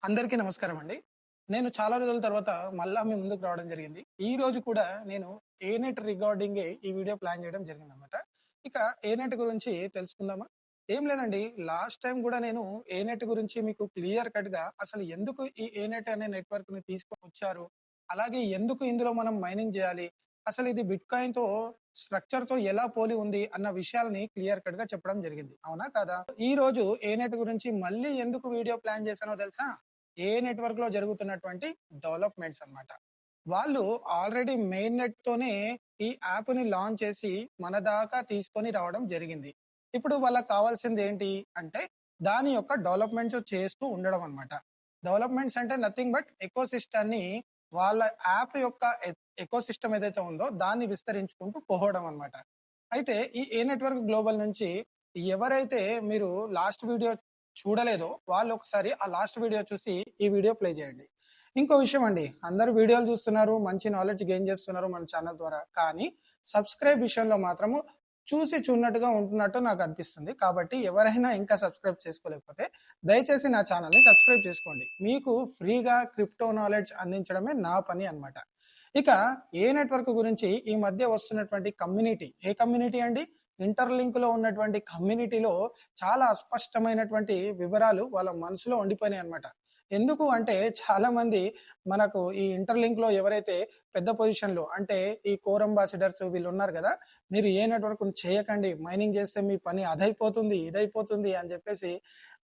అందరికీ నమస్కారం అండి. నేను చాలా రోజుల తర్వాత మళ్ళా మీ ముందుకు రావడం జరిగింది. ఈ రోజు కూడా నేను ఏనెట్ రిగార్డింగే ఈ వీడియో ప్లాన్ చేయడం జరిగిందనమాట. ఇక ఏనెట్ గురించి తెలుసుకుందామా? ఏం లేదండి. లాస్ట్ టైమ్ గూడా నేను ఏనెట్ గురించి మీకు క్లియర్ కట్‌గా అసలు ఎందుకు ఈ ఏనెట్ అనే నెట్‌వర్క్‌ని తీసుకొనొచ్చారు? అలాగే ఎందుకు ఇందులో మనం మైనింగ్ జేయాలి? అసలు ఇది బిట్‌కాయిన్‌తో స్ట్రక్చర్‌తో ఎలా పోలి ఉంది అన్న విషయాల్ని క్లియర్ కట్‌గా చెప్పడం జరిగింది. అవునా? కాదా? ఈ రోజు ఏనెట్ గురించి మళ్ళీ ఎందుకు వీడియో ప్లాన్ చేశానో తెలుసా? ఏ నెట్వర్క్ లో జరుగుతున్నటువంటి డెవలప్మెంట్స్ అన్నమాట. వాళ్ళు ఆల్రెడీ మెయిన్ నెట్ తోనే ఈ యాప్ ని లాంచ్ చేసి మన దాకా తీసుకొని రావడం జరిగింది. ఇప్పుడు వాళ్ళకి కావాల్సింది ఏంటి అంటే దాని యొక్క డెవలప్మెంట్స్ చేస్తూ ఉండడం అన్నమాట. డెవలప్మెంట్స్ అంటే నథింగ్ బట్ ఎకో సిస్టాన్ని వాళ్ళ యాప్ యొక్క ఎకో సిస్టమ్ ఏదైతే ఉందో దాన్ని విస్తరించుకుంటూ పోవడం అన్నమాట. అయితే ఈ ఏ నెట్వర్క్ గ్లోబల్ నుంచి ఎవరైతే మీరు లాస్ట్ వీడియో చూడలేదో వాళ్ళు ఒకసారి ఆ లాస్ట్ వీడియో చూసి ఈ వీడియో ప్లే చేయండి. ఇంకో విషయం అండి, అందరూ వీడియోలు చూస్తున్నారు, మంచి నాలెడ్జ్ గెయిన్ చేస్తున్నారు మన ఛానల్ ద్వారా. కానీ సబ్స్క్రైబ్ విషయంలో మాత్రము చూసి చూడనట్టుగా ఉంటున్నట్టు నాకు అనిపిస్తుంది. కాబట్టి ఎవరైనా ఇంకా సబ్స్క్రైబ్ చేసుకోలేకపోతే దయచేసి నా ఛానల్ని సబ్స్క్రైబ్ చేసుకోండి. మీకు ఫ్రీగా క్రిప్టో నాలెడ్జ్ అందించడమే నా పని అన్నమాట. ఇక ఏ నెట్వర్క్ గురించి ఈ మధ్య వస్తున్నటువంటి కమ్యూనిటీ, ఏ కమ్యూనిటీ అండి? ఇంటర్లింక్ లో ఉన్నటువంటి కమ్యూనిటీలో చాలా అస్పష్టమైనటువంటి వివరాలు వాళ్ళ మనసులో ఉండిపోయినాయి అనమాట. ఎందుకు అంటే చాలా మంది మనకు ఈ ఇంటర్లింక్ లో ఎవరైతే పెద్ద పొజిషన్ లో అంటే ఈ కోర్ అంబాసిడర్స్ వీళ్ళు ఉన్నారు కదా, మీరు ఏ నెట్వర్క్ చేయకండి, మైనింగ్ చేస్తే మీ పని అదైపోతుంది ఇదైపోతుంది అని చెప్పేసి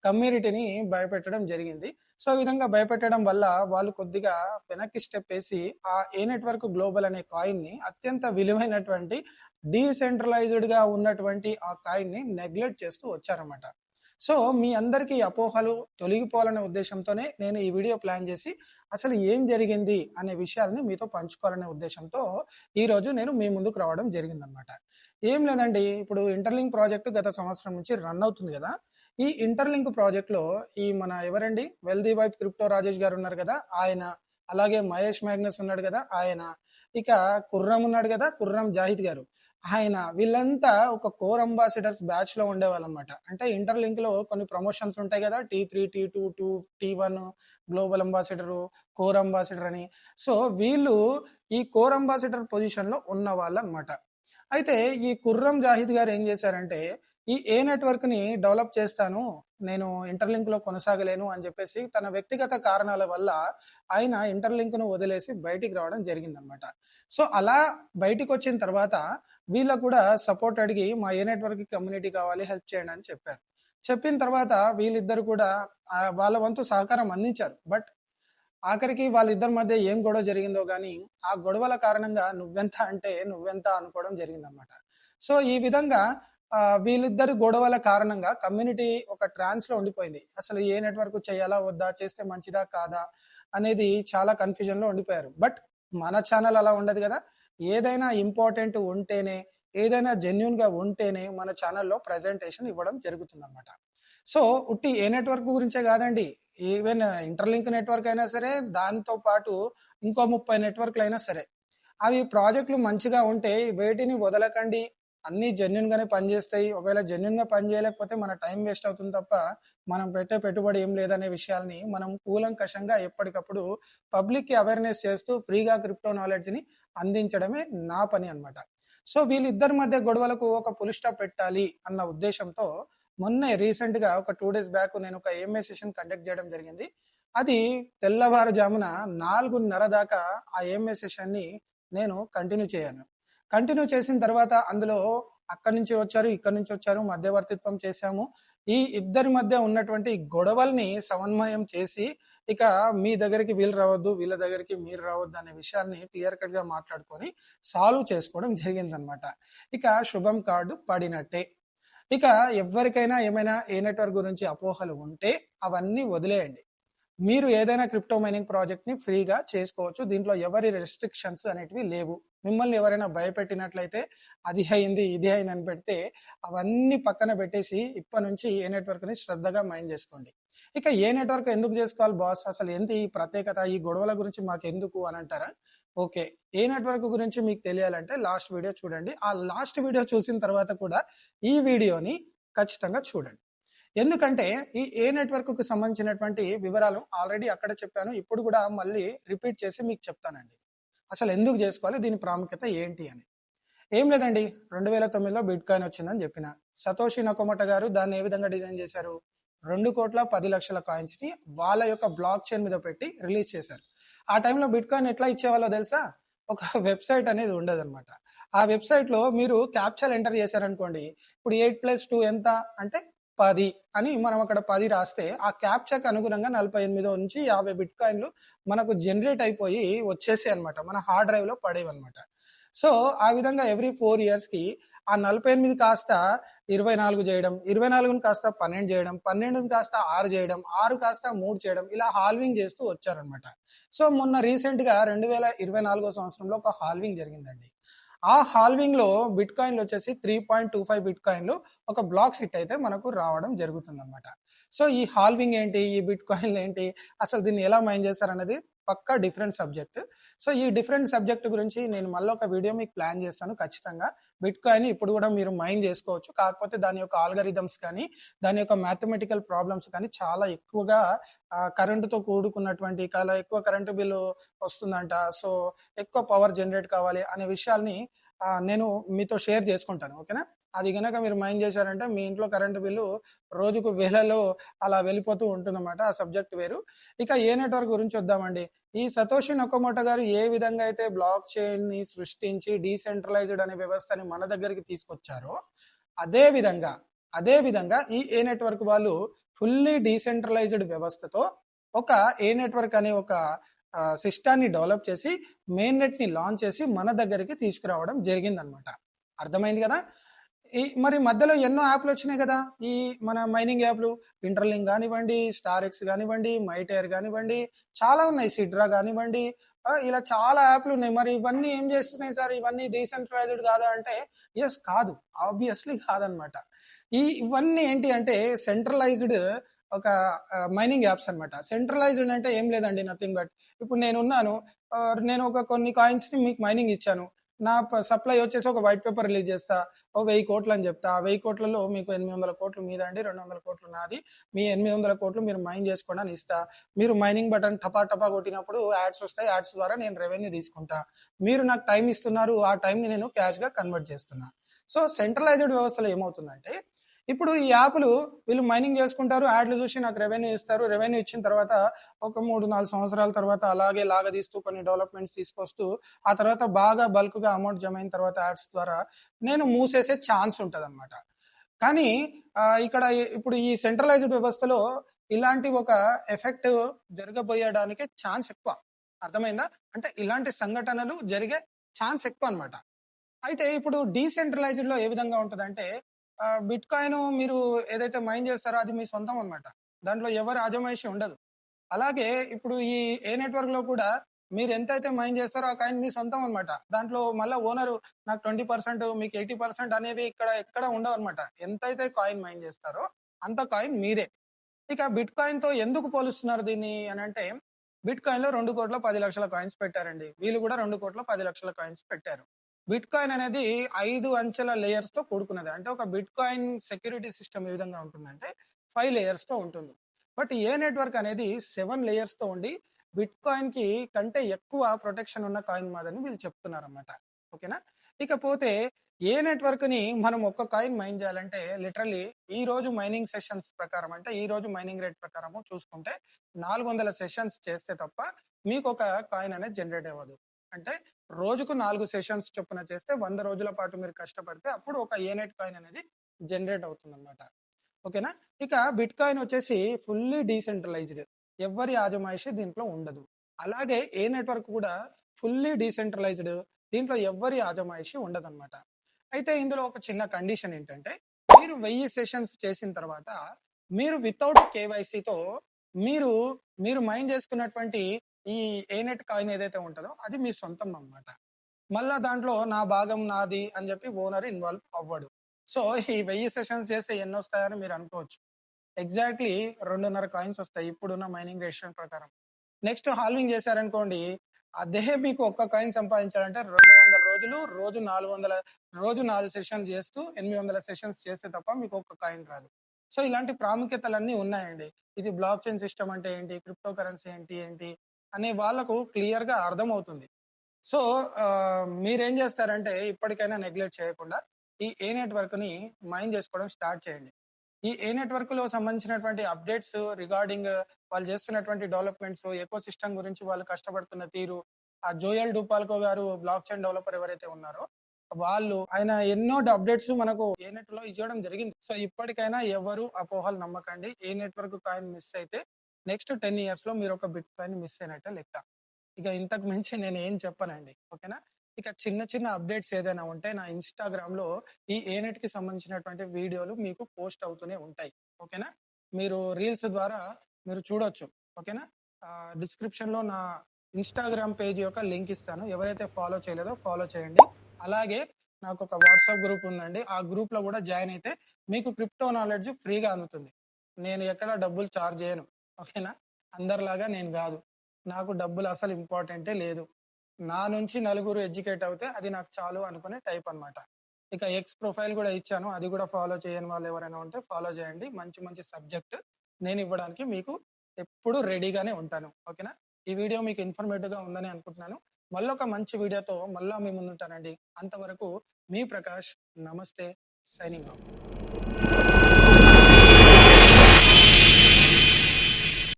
కమ్యూనిటీని భయపెట్టడం జరిగింది. సో ఈ విధంగా భయపెట్టడం వల్ల వాళ్ళు కొద్దిగా వెనక్కి స్టెప్ వేసి ఆ ఏ నెట్వర్క్ గ్లోబల్ అనే కాయిన్ ని అత్యంత విలువైనటువంటి డీసెంట్రలైజ్డ్ గా ఉన్నటువంటి ఆ కాయిన్ ని నెగ్లెక్ట్ చేస్తూ వచ్చారన్నమాట. సో మీ అందరికీ అపోహలు తొలగిపోవాలనే ఉద్దేశంతోనే నేను ఈ వీడియో ప్లాన్ చేసి అసలు ఏం జరిగింది అనే విషయాల్ని మీతో పంచుకోవాలనే ఉద్దేశంతో ఈ రోజు నేను మీ ముందుకు రావడం జరిగిందనమాట. ఏం లేదండి, ఇప్పుడు ఇంటర్లింక్ ప్రాజెక్ట్ గత సంవత్సరం నుంచి రన్ అవుతుంది కదా. ఈ ఇంటర్లింక్ ప్రాజెక్ట్ లో ఈ మన ఎవరండి వెల్దీ వైఫ్ క్రిప్టో రాజేష్ గారు ఉన్నారు కదా ఆయన, అలాగే మహేష్ మ్యాగ్నస్ ఉన్నాడు కదా ఆయన, ఇక కుర్రం ఉన్నాడు కదా కుర్రం జాహిద్ గారు ఆయన, వీళ్ళంతా ఒక కోర్ అంబాసిడర్స్ బ్యాచ్ లో ఉండేవాళ్ళు అనమాట. అంటే ఇంటర్లింక్ లో కొన్ని ప్రమోషన్స్ ఉంటాయి కదా, T3 T2 T1 global ambassador, core ambassador అని. సో వీళ్ళు ఈ కోర్ అంబాసిడర్ పొజిషన్ లో ఉన్న వాళ్ళు అనమాట. అయితే ఈ కుర్రం జాహిద్ గారు ఏం చేశారంటే ఈ ఏ నెట్వర్క్ ని డెవలప్ చేస్తాను, నేను ఇంటర్లింక్ లో కొనసాగలేను అని చెప్పేసి తన వ్యక్తిగత కారణాల వల్ల ఆయన ఇంటర్లింక్ ను వదిలేసి బయటికి రావడం జరిగిందనమాట. సో అలా బయటికి వచ్చిన తర్వాత వీళ్ళకు కూడా సపోర్ట్ అడిగి మా ఏ నెట్వర్క్ కమ్యూనిటీ కావాలి, హెల్ప్ చేయండి అని చెప్పారు. చెప్పిన తర్వాత వీళ్ళిద్దరు కూడా వాళ్ళ వంతు సహకారం అందించారు. బట్ ఆఖరికి వాళ్ళిద్దరి మధ్య ఏం గొడవ జరిగిందో గానీ ఆ గొడవల కారణంగా నువ్వెంత అంటే నువ్వెంత అనుకోవడం జరిగిందనమాట. సో ఈ విధంగా వీళ్ళిద్దరి గొడవల కారణంగా కమ్యూనిటీ ఒక ట్రాన్స్ లో ఉండిపోయింది. అసలు ఏ నెట్వర్క్ చేయాలా వద్దా, చేస్తే మంచిదా కాదా అనేది చాలా కన్ఫ్యూజన్ లో ఉండిపోయారు. బట్ మన ఛానల్ అలా ఉండదు కదా. ఏదైనా ఇంపార్టెంట్ ఉంటేనే, ఏదైనా జెన్యున్ గా ఉంటేనే మన ఛానల్లో ప్రెజెంటేషన్ ఇవ్వడం జరుగుతుంది అనమాట. సో ఉట్టి ఏ నెట్వర్క్ గురించే కాదండి, ఈవెన్ ఇంటర్లింక్ నెట్వర్క్ అయినా సరే, దాంతో పాటు ఇంకో 30 నెట్వర్క్లు అయినా సరే, అవి ప్రాజెక్టులు మంచిగా ఉంటే వేటిని వదలకండి. అన్ని జెన్యున్ గానే పనిచేస్తాయి. ఒకవేళ జెన్యున్ గా పని చేయలేకపోతే మన టైం వేస్ట్ అవుతుంది తప్ప మనం పెట్టే పెట్టుబడి ఏం లేదనే విషయాల్ని మనం కూలంకషంగా ఎప్పటికప్పుడు పబ్లిక్ కి అవేర్నెస్ చేస్తూ ఫ్రీగా క్రిప్టో నాలెడ్జ్ ని అందించడమే నా పని అన్నమాట. సో వీళ్ళిద్దరి మధ్య గొడవలకు ఒక పులి స్టాప్ పెట్టాలి అన్న ఉద్దేశంతో మొన్నే రీసెంట్ గా ఒక 2 days బ్యాక్ నేను ఒక ఎంఏ సెషన్ కండక్ట్ చేయడం జరిగింది. అది తెల్లవారుజామున 4:30 దాకా ఆ ఎంఏ సెషన్ ని నేను కంటిన్యూ చేసిన తర్వాత అందులో అక్కడి నుంచి వచ్చారు, ఇక్కడి నుంచి వచ్చారు, మధ్యవర్తిత్వం చేశాము. ఈ ఇద్దరి మధ్య ఉన్నటువంటి గొడవల్ని సమన్వయం చేసి ఇక మీ దగ్గరికి వీళ్ళు రావద్దు, వీళ్ళ దగ్గరికి మీరు రావద్దు అనే విషయాన్ని క్లియర్ కట్ గా మాట్లాడుకొని సాల్వ్ చేసుకోవడం జరిగిందనమాట. ఇక శుభం కార్డు పడినట్టే. ఇక ఎవరికైనా ఏమైనా ఏ నెట్వర్క్ గురించి అపోహలు ఉంటే అవన్నీ వదిలేయండి. మీరు ఏదైనా క్రిప్టో మైనింగ్ ప్రాజెక్ట్ ని ఫ్రీగా చేసుకోవచ్చు. దీంట్లో ఎవరి రెస్ట్రిక్షన్స్ అనేటివి లేవు. మిమ్మల్ని ఎవరైనా భయపెట్టినట్లయితే అది అయింది ఇది అయింది అని పెడితే అవన్నీ పక్కన పెట్టేసి ఇప్పటి నుంచి ఏ నెట్వర్క్ ని శ్రద్ధగా మైండ్ చేసుకోండి. ఇక ఏ నెట్వర్క్ ఎందుకు చేసుకోవాలి బాస్, అసలు ఏంటి ఈ ప్రత్యేకత, ఈ గొడవల గురించి మాకు ఎందుకు అని అంటారా? ఓకే, ఏ నెట్వర్క్ గురించి మీకు తెలియాలంటే లాస్ట్ వీడియో చూడండి. ఆ లాస్ట్ వీడియో చూసిన తర్వాత కూడా ఈ వీడియోని ఖచ్చితంగా చూడండి. ఎందుకంటే ఈ ఏ నెట్వర్క్ కు సంబంధించినటువంటి వివరాలు ఆల్రెడీ అక్కడ చెప్పాను. ఇప్పుడు కూడా మళ్ళీ రిపీట్ చేసి మీకు చెప్తానండి. అసలు ఎందుకు చేసుకోవాలి, దీని ప్రాముఖ్యత ఏంటి అని. ఏం లేదండి, 2009లో బిట్ కాయిన్ వచ్చిందని చెప్పిన. సతోషి నకోమోటో గారు దాన్ని ఏ విధంగా డిజైన్ చేశారు, 2,10,00,000 కాయిన్స్ ని వాళ్ళ యొక్క బ్లాక్ చైన్ మీద పెట్టి రిలీజ్ చేశారు. ఆ టైంలో బిట్ కాయిన్ ఎట్లా ఇచ్చేవాళ్ళో తెలుసా, ఒక వెబ్సైట్ అనేది ఉండదు అనమాట. ఆ వెబ్సైట్ లో మీరు క్యాప్చర్ ఎంటర్ చేశారనుకోండి, ఇప్పుడు 8+2 ఎంత అంటే 10 అని మనం అక్కడ 10 రాస్తే ఆ క్యాప్చర్కి అనుగుణంగా 48 నుంచి 50 బిట్ కాయిన్లు మనకు జనరేట్ అయిపోయి వచ్చేసి అనమాట, మన హార్డ్ డ్రైవ్ లో పడేవి అనమాట. సో ఆ విధంగా ఎవ్రీ 4 years కి ఆ 48 కాస్త 24 చేయడం, 24 కాస్త 12 చేయడం, 12 కాస్త 6 చేయడం, 6 కాస్త 3 చేయడం, ఇలా హాల్వింగ్ చేస్తూ వచ్చారనమాట. సో మొన్న రీసెంట్ గా 2024 సంవత్సరంలో ఒక హాల్వింగ్ జరిగిందండి. ఆ హాల్వింగ్ లో బిట్ కాయిన్లు వచ్చేసి 3.25 బిట్ కాయిన్లు ఒక బ్లాక్ హిట్ అయితే మనకు రావడం జరుగుతుంది అనమాట. సో ఈ హాల్వింగ్ ఏంటి, ఈ బిట్ కాయిన్లు ఏంటి, అసలు దీన్ని ఎలా మైన్ చేస్తారనేది పక్కా డిఫరెంట్ సబ్జెక్ట్. సో ఈ డిఫరెంట్ సబ్జెక్ట్ గురించి నేను మళ్ళీ ఒక వీడియో మీకు ప్లాన్ చేస్తాను ఖచ్చితంగా. బిట్ కాయిన్ ఇప్పుడు కూడా మీరు మైన్ చేసుకోవచ్చు, కాకపోతే దాని యొక్క ఆల్గరిథమ్స్ కానీ దాని యొక్క మ్యాథమెటికల్ ప్రాబ్లమ్స్ కానీ చాలా ఎక్కువగా కరెంటుతో కూడుకున్నటువంటి, చాలా ఎక్కువ కరెంటు బిల్లు వస్తుందంట, సో ఎక్కువ పవర్ జనరేట్ కావాలి అనే విషయాల్ని నేను మీతో షేర్ చేసుకుంటాను. ఓకేనా, అది కనుక మీరు మైండ్ చేశారంటే మీ ఇంట్లో కరెంటు బిల్లు రోజుకు వేలలో అలా వెళ్ళిపోతూ ఉంటుందన్నమాట. ఆ సబ్జెక్ట్ వేరు. ఇక ఏ నెట్వర్క్ గురించి వద్దామండి. ఈ సతోషి నకోమోటో గారు ఏ విధంగా అయితే బ్లాక్ చైన్ ని సృష్టించి డీసెంట్రలైజ్డ్ అనే వ్యవస్థని మన దగ్గరికి తీసుకొచ్చారో అదే విధంగా ఈ ఏ నెట్వర్క్ వాళ్ళు ఫుల్లీ డీసెంట్రలైజ్డ్ వ్యవస్థతో ఒక ఏ నెట్వర్క్ అనే ఒక సిస్టాన్ని డెవలప్ చేసి మెయిన్ నెట్ ని లాంచ్ చేసి మన దగ్గరికి తీసుకురావడం జరిగిందనమాట. అర్థమైంది కదా. మరి మధ్యలో ఎన్నో యాప్లు వచ్చినాయి కదా, ఈ మన మైనింగ్ యాప్లు, ఇంటర్లింక్ కానివ్వండి, స్టార్ ఎక్స్ కానివ్వండి, మైటైర్ కానివ్వండి, చాలా ఉన్నాయి, సిడ్రా కానివ్వండి, ఇలా చాలా యాప్లు ఉన్నాయి. మరి ఇవన్నీ ఏం చేస్తున్నాయి సార్, ఇవన్నీ డీసెంట్రలైజ్డ్ కాదా అంటే ఎస్ కాదు, ఆబ్వియస్లీ కాదనమాట. ఇవన్నీ ఏంటి అంటే సెంట్రలైజ్డ్ ఒక మైనింగ్ యాప్స్ అనమాట. సెంట్రలైజ్డ్ అంటే ఏం లేదండి, నథింగ్ బట్ ఇప్పుడు నేను ఒక కొన్ని కాయిన్స్ ని మీకు మైనింగ్ ఇచ్చాను, నా సప్లై వచ్చేసి ఒక వైట్ పేపర్ రిలీజ్ చేస్తా, 1000 కోట్లు అని చెప్తా. 1000 కోట్లలో మీకు 800 కోట్లు మీద అండి, 200 కోట్లు నాది, మీ 800 కోట్లు మీరు మైన్ చేసుకోండి అని ఇస్తా. మీరు మైనింగ్ బటన్ టపా టపా కొట్టినప్పుడు యాడ్స్ వస్తాయి, యాడ్స్ ద్వారా నేను రెవెన్యూ తీసుకుంటా. మీరు నాకు టైం ఇస్తున్నారు, ఆ టైంని నేను క్యాష్ గా కన్వర్ట్ చేస్తున్నా. సో సెంట్రలైజ్డ్ వ్యవస్థలో ఏమవుతుందంటే ఇప్పుడు ఈ యాప్లు వీళ్ళు మైనింగ్ చేసుకుంటారు, యాడ్లు చూసి నాకు రెవెన్యూ ఇస్తారు. రెవెన్యూ ఇచ్చిన తర్వాత ఒక 3-4 సంవత్సరాల తర్వాత అలాగే లాగదీస్తూ కొన్ని డెవలప్మెంట్స్ తీసుకొస్తూ ఆ తర్వాత బాగా బల్క్ గా అమౌంట్ జమ అయిన తర్వాత యాడ్స్ ద్వారా నేను మూసేసే ఛాన్స్ ఉంటది అనమాట. కానీ ఇక్కడ ఇప్పుడు ఈ సెంట్రలైజ్డ్ వ్యవస్థలో ఇలాంటి ఒక ఎఫెక్ట్ జరగబోయడానికి ఛాన్స్ ఎక్కువ. అర్థమైందా, అంటే ఇలాంటి సంఘటనలు జరిగే ఛాన్స్ ఎక్కువ అనమాట. అయితే ఇప్పుడు డీసెంట్రలైజ్డ్ లో ఏ విధంగా ఉంటదంటే బిట్ కాయిన్ మీరు ఏదైతే మైన్ చేస్తారో అది మీ సొంతం అనమాట, దాంట్లో ఎవరి అజమాయిషి ఉండదు. అలాగే ఇప్పుడు ఈ ఏ నెట్వర్క్ లో కూడా మీరు ఎంతైతే మైన్ చేస్తారో ఆ కాయిన్ మీ సొంతం అనమాట. దాంట్లో మళ్ళీ ఓనర్ నాకు 20%, మీకు 80% అనేవి ఇక్కడ ఎక్కడ ఉండవు అనమాట. ఎంతైతే కాయిన్ మైన్ చేస్తారో అంత కాయిన్ మీదే. ఇక బిట్ కాయిన్ తో ఎందుకు పోలుస్తున్నారు దీన్ని అని అంటే, బిట్ కాయిన్ లో 2,10,00,000 కాయిన్స్ పెట్టారండి, వీళ్ళు కూడా 2,10,00,000 కాయిన్స్ పెట్టారు. బిట్ కాయిన్ అనేది 5 అంచెల లేయర్స్ తో కూడుకున్నది. అంటే ఒక బిట్ కాయిన్ సెక్యూరిటీ సిస్టమ్ ఏ విధంగా ఉంటుందంటే 5 లేయర్స్ తో ఉంటుంది. బట్ ఏ నెట్వర్క్ అనేది 7 లేయర్స్ తో ఉండి బిట్ కాయిన్ కి కంటే ఎక్కువ ప్రొటెక్షన్ ఉన్న కాయిన్ మాదని వీళ్ళు చెప్తున్నారు అనమాట. ఓకేనా, ఇకపోతే ఏ నెట్వర్క్ ని మనం ఒక్క కాయిన్ మైన్ చేయాలంటే లిటరల్లీ ఈ రోజు మైనింగ్ సెషన్స్ ప్రకారం, అంటే ఈ రోజు మైనింగ్ రేట్ ప్రకారం చూసుకుంటే 400 సెషన్స్ చేస్తే తప్ప మీకు ఒక కాయిన్ అనేది జనరేట్ అవ్వదు. అంటే రోజుకు 4 సెషన్స్ చొప్పున చేస్తే 100 రోజుల పాటు మీరు కష్టపడితే అప్పుడు ఒక ఏనెట్ కాయిన్ అనేది జనరేట్ అవుతుంది అనమాట. ఓకేనా, ఇక బిట్ కాయిన్ వచ్చేసి ఫుల్లీ డీసెంట్రలైజ్డ్, ఎవరి ఆజమాయిషి దీంట్లో ఉండదు. అలాగే ఏ నెట్వర్క్ కూడా ఫుల్లీ డీసెంట్రలైజ్డ్, దీంట్లో ఎవరి ఆజమాయిషి ఉండదు అనమాట. అయితే ఇందులో ఒక చిన్న కండిషన్ ఏంటంటే, మీరు 1000 సెషన్స్ చేసిన తర్వాత మీరు వితౌట్ కేవైసీతో మీరు మైండ్ చేసుకున్నటువంటి ఈ ఏనెట్ కాయిన్ ఏదైతే ఉంటుందో అది మీ సొంతం అన్నమాట. మళ్ళా దాంట్లో నా భాగం నాది అని చెప్పి ఓనర్ ఇన్వాల్వ్ అవ్వడు. సో ఈ 1000 సెషన్స్ చేస్తే ఎన్ని వస్తాయని మీరు అనుకోవచ్చు. ఎగ్జాక్ట్లీ 2.5 కాయిన్స్ వస్తాయి ఇప్పుడున్న మైనింగ్ రేషన్ ప్రకారం. నెక్స్ట్ హాల్వింగ్ చేశారనుకోండి, అదే మీకు ఒక్క కాయిన్ సంపాదించాలంటే 200 రోజులు, రోజు 400, రోజు 4 సెషన్ చేస్తూ 800 సెషన్స్ చేస్తే తప్ప మీకు ఒక్క కాయిన్ రాదు. సో ఇలాంటి ప్రాముఖ్యతలన్నీ ఉన్నాయండి. ఇది బ్లాక్ చైన్ సిస్టమ్ అంటే ఏంటి, క్రిప్టో కరెన్సీ ఏంటి ఏంటి అనే వాళ్ళకు క్లియర్ గా అర్థమవుతుంది. సో మీరేం చేస్తారంటే ఇప్పటికైనా నెగ్లెక్ట్ చేయకుండా ఈ ఏ నెట్వర్క్ ని మైన్ చేసుకోవడం స్టార్ట్ చేయండి. ఈ ఏ నెట్వర్క్ లో సంబంధించినటువంటి అప్డేట్స్ రిగార్డింగ్ వాళ్ళు చేస్తున్నటువంటి డెవలప్మెంట్స్, ఎకో సిస్టమ్ గురించి వాళ్ళు కష్టపడుతున్న తీరు, ఆ జోయల్ డూపాల్కో గారు బ్లాక్ చైన్ డెవలపర్ ఎవరైతే ఉన్నారో ఆయన ఎన్నో అప్డేట్స్ మనకు ఏ నెట్ లో ఇవ్వడం జరిగింది. సో ఇప్పటికైనా ఎవరు అపోహలు నమ్మకండి. ఏ నెట్వర్క్ కాయిన్ మిస్ అయితే నెక్స్ట్ 10 years లో మీరు ఒక బిట్ కాయిన్ మిస్ అయినట్టే లెక్క. ఇక ఇంతకు మించి నేను ఏం చెప్పనండి. ఓకేనా. ఇక చిన్న చిన్న అప్డేట్స్ ఏదైనా ఉంటే నా ఇన్స్టాగ్రామ్ లో ఈ ఏనెట్ కి సంబంధించినటువంటి వీడియోలు మీకు పోస్ట్ అవుతూనే ఉంటాయి. ఓకేనా. మీరు రీల్స్ ద్వారా మీరు చూడొచ్చు. ఓకేనా. డిస్క్రిప్షన్ లో నా ఇన్స్టాగ్రామ్ పేజ్ యొక్క లింక్ ఇస్తాను. ఎవరైతే ఫాలో చేయలేదో ఫాలో చేయండి. అలాగే నాకు ఒక వాట్సాప్ గ్రూప్ ఉందండి. ఆ గ్రూప్ లో కూడా జాయిన్ అయితే మీకు క్రిప్టో నాలెడ్జ్ ఫ్రీగా అందుతుంది. నేను ఎక్కడ డబ్బులు చార్జ్ చేయను. ఓకేనా. అందరిలాగా నేను కాదు. నాకు డబ్బులు అసలు ఇంపార్టెంటే లేదు. నా నుంచి నలుగురు ఎడ్యుకేట్ అవుతే అది నాకు చాలు అనుకునే టైప్ అన్నమాట. ఇక ఎక్స్ ప్రొఫైల్ కూడా ఇచ్చాను. అది కూడా ఫాలో చేయని వాళ్ళు ఎవరైనా ఉంటే ఫాలో చేయండి. మంచి మంచి సబ్జెక్ట్ నేను ఇవ్వడానికి మీకు ఎప్పుడు రెడీగానే ఉంటాను. ఓకేనా. ఈ వీడియో మీకు ఇన్ఫర్మేటివ్ గా ఉందని అనుకుంటున్నాను. మళ్ళొక మంచి వీడియోతో మళ్ళా మీ ముందుంటానండి. అంతవరకు మీ ప్రకాష్. నమస్తే. Signing off.